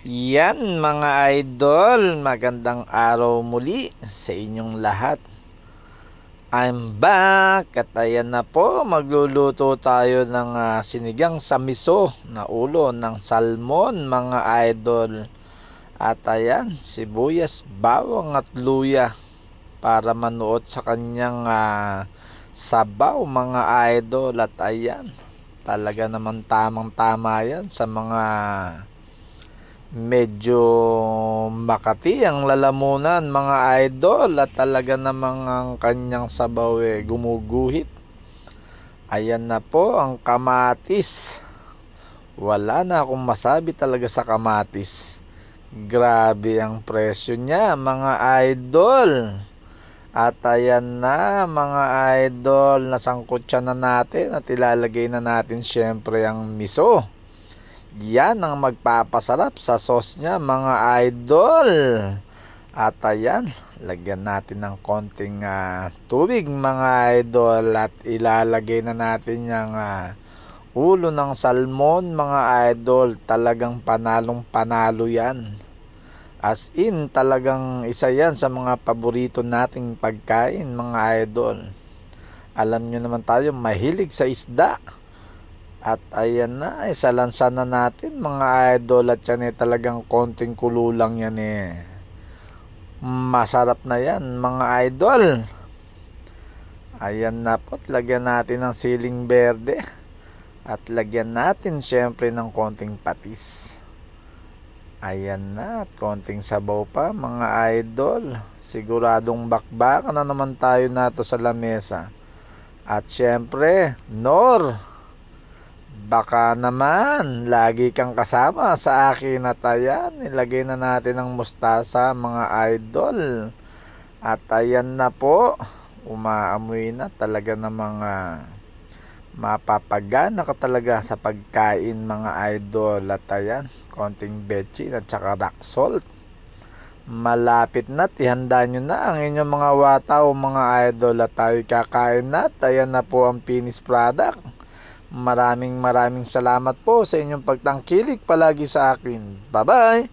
Yan mga idol, magandang araw muli sa inyong lahat. I'm back at ayan na po, magluluto tayo ng sinigang sa miso na ulo ng salmon mga idol. At ayan, sibuyas, bawang at luya para manuot sa kanyang sabaw mga idol. At ayan, talaga naman tamang tama yan sa mga medyo makati ang lalamunan mga idol, at talaga namang ang kanyang sabaw gumuguhit. Ayan na po ang kamatis. Wala na akong masabi talaga sa kamatis. Grabe ang presyo niya mga idol. At ayan na mga idol, nasangkot siya na natin at ilalagay na natin syempre ang miso. Yan ang magpapasarap sa sauce niya mga idol. At ayan, lagyan natin ng konting tubig mga idol at ilalagay na natin yung ulo ng salmon mga idol. Talagang panalong panalo yan. As in, talagang isa yan sa mga paborito nating pagkain mga idol. Alam nyo naman tayo, mahilig sa isda. At ayan na, isalansa na natin mga idol. At yan talagang konting kulo lang yan masarap na yan mga idol. Ayan na po, lagyan natin ng siling berde. At lagyan natin syempre ng konting patis. Ayan na, at konting sabaw pa mga idol. Siguradong bakbakan na naman tayo nato sa lamesa. At syempre, Nor, baka naman lagi kang kasama sa akin. At ayan, ilagay na natin ang mustasa mga idol. At ayan na po, umaamoy na talaga ng mga mapapagana ka talaga sa pagkain mga idol. At ayan, konting bechin at saka rock salt. Malapit na, ihanda nyo na ang inyong mga wataw mga idol. At tayo kakain na. At ayan na po ang finished product. Maraming salamat po sa inyong pagtangkilik palagi sa akin. Bye bye!